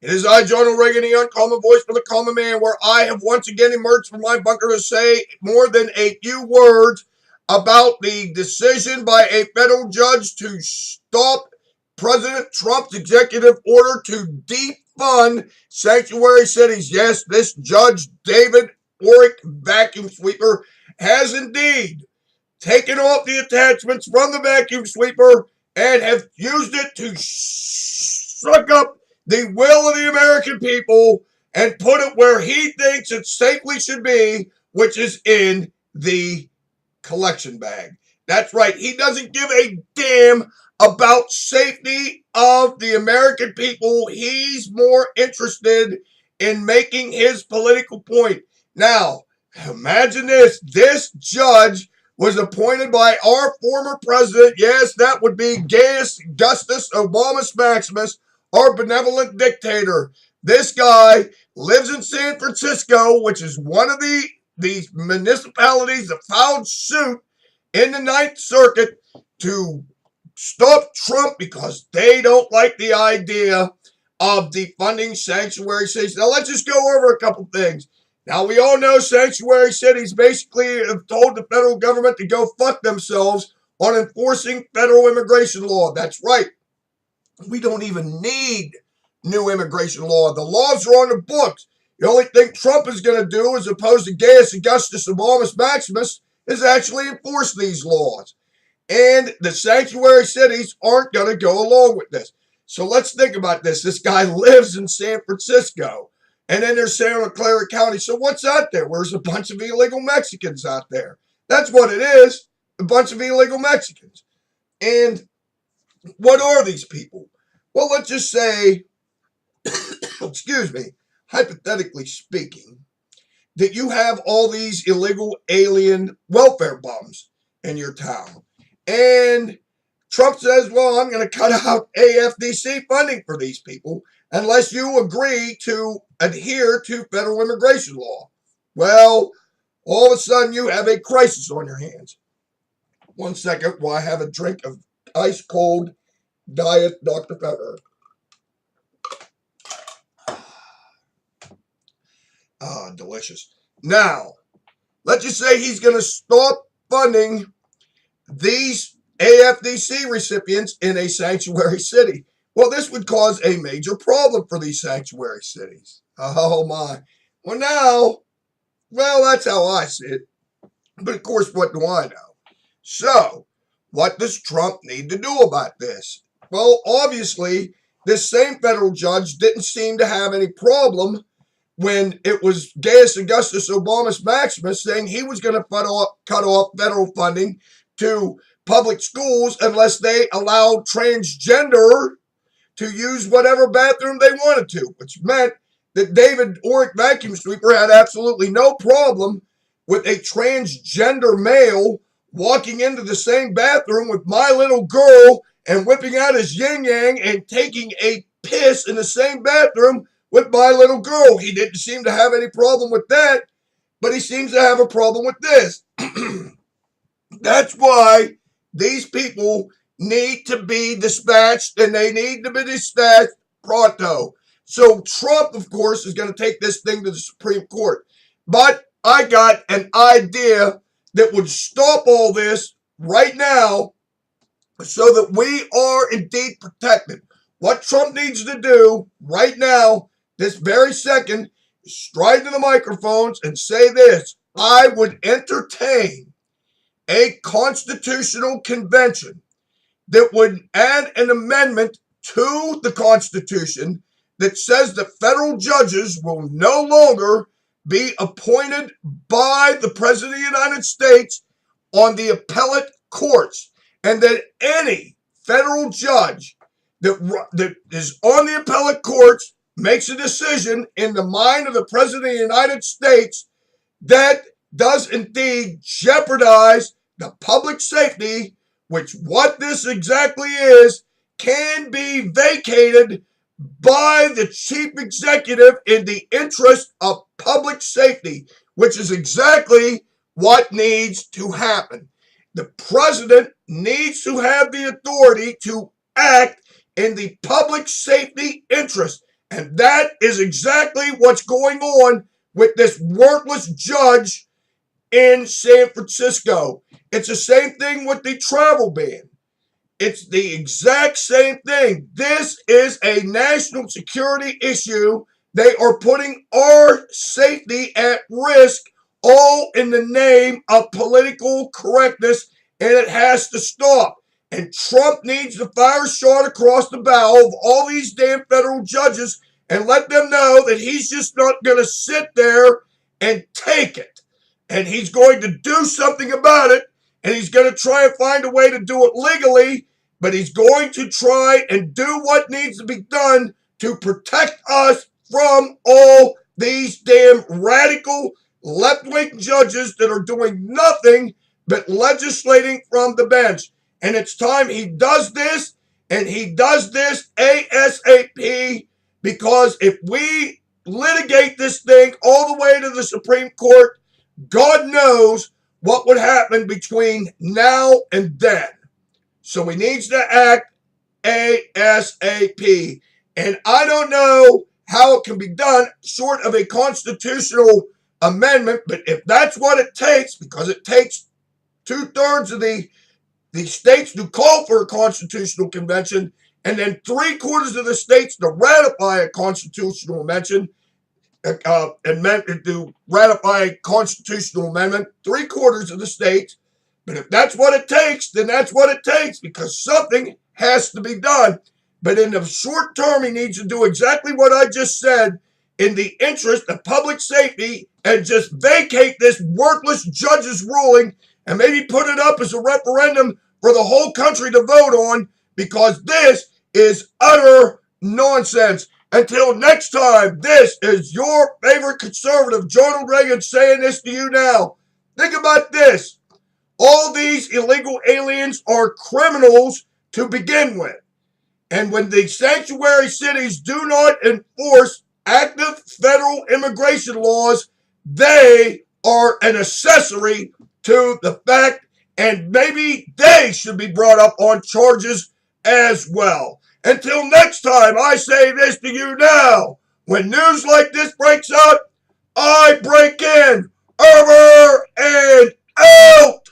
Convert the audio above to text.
It is I, John O'Regan, the uncommon voice for the common man, where I have once again emerged from my bunker to say more than a few words about the decision by a federal judge to stop President Trump's executive order to defund sanctuary cities. Yes, this Judge David Orrick vacuum sweeper has indeed taken off the attachments from the vacuum sweeper and have used it to suck up the will of the American people and put it where he thinks it safely should be, which is in the collection bag. That's right. He doesn't give a damn about safety of the American people. He's more interested in making his political point. Now, imagine this. This judge was appointed by our former president. Yes, that would be Gaius Augustus Obamas Maximus, our benevolent dictator. This guy lives in San Francisco, which is one of the municipalities that filed suit in the Ninth Circuit to stop Trump because they don't like the idea of defunding sanctuary cities. Now, let's just go over a couple things. Now, we all know sanctuary cities basically have told the federal government to go fuck themselves on enforcing federal immigration law. That's right. We don't even need new immigration law. The laws are on the books. The only thing Trump is going to do, as opposed to Gaius Augustus Obamas Maximus, is actually enforce these laws. And the sanctuary cities aren't going to go along with this. So let's think about this. This guy lives in San Francisco. And then there's Santa Clara County. So what's out there? Where's a bunch of illegal Mexicans out there? That's what it is. A bunch of illegal Mexicans. And what are these people? Well, let's just say, excuse me, hypothetically speaking, that you have all these illegal alien welfare bums in your town. And Trump says, well, I'm going to cut out AFDC funding for these people unless you agree to adhere to federal immigration law. Well, all of a sudden you have a crisis on your hands. 1 second while I have a drink of ice cold Diet Dr. Pepper. Ah, delicious. Now, let's just say he's going to stop funding these AFDC recipients in a sanctuary city. Well, this would cause a major problem for these sanctuary cities. Oh, my. Well, that's how I see it. But, of course, what do I know? So, what does Trump need to do about this? Well, obviously, this same federal judge didn't seem to have any problem when it was Gaius Augustus Obamas Maximus saying he was going to cut off federal funding to public schools unless they allowed transgender to use whatever bathroom they wanted to, which meant that David Orrick vacuum sweeper had absolutely no problem with a transgender male walking into the same bathroom with my little girl and whipping out his yin-yang and taking a piss in the same bathroom with my little girl. He didn't seem to have any problem with that, but he seems to have a problem with this. That's why these people need to be dispatched, and they need to be dispatched pronto. So Trump, of course, is going to take this thing to the Supreme Court. But I got an idea that would stop all this right now so that we are indeed protected. What Trump needs to do right now, this very second, is stride to the microphones and say this: I would entertain a constitutional convention that would add an amendment to the Constitution that says that federal judges will no longer be appointed by the President of the United States on the appellate courts, and that any federal judge that is on the appellate courts makes a decision in the mind of the President of the United States that does indeed jeopardize the public safety, which what this exactly is, can be vacated by the chief executive in the interest of public safety, which is exactly what needs to happen. The president needs to have the authority to act in the public safety interest. And that is exactly what's going on with this worthless judge in San Francisco. It's the same thing with the travel ban. It's the exact same thing. This is a national security issue. They are putting our safety at risk, all in the name of political correctness, and it has to stop. And Trump needs to fire a shot across the bow of all these damn federal judges and let them know that he's just not going to sit there and take it. And he's going to do something about it, and he's going to try and find a way to do it legally, but he's going to try and do what needs to be done to protect us from all these damn radical left-wing judges that are doing nothing but legislating from the bench. And it's time he does this, and he does this ASAP, because if we litigate this thing all the way to the Supreme Court, God knows what would happen between now and then. So he needs to act ASAP. And I don't know how it can be done short of a constitutional amendment, but if that's what it takes, because it takes 2/3 of the states to call for a constitutional convention, and then 3/4 of the states to ratify a constitutional amendment, to ratify a constitutional amendment, 3/4 of the states. But if that's what it takes, then that's what it takes, because something has to be done. But in the short term, he needs to do exactly what I just said in the interest of public safety and just vacate this worthless judge's ruling and maybe put it up as a referendum for the whole country to vote on, because this is utter nonsense. Until next time, this is your favorite conservative, Ronald Reagan, saying this to you now. Think about this. All these illegal aliens are criminals to begin with. And when the sanctuary cities do not enforce active federal immigration laws, they are an accessory to the fact, and maybe they should be brought up on charges as well. Until next time, I say this to you now. When news like this breaks out, I break in. Over and out.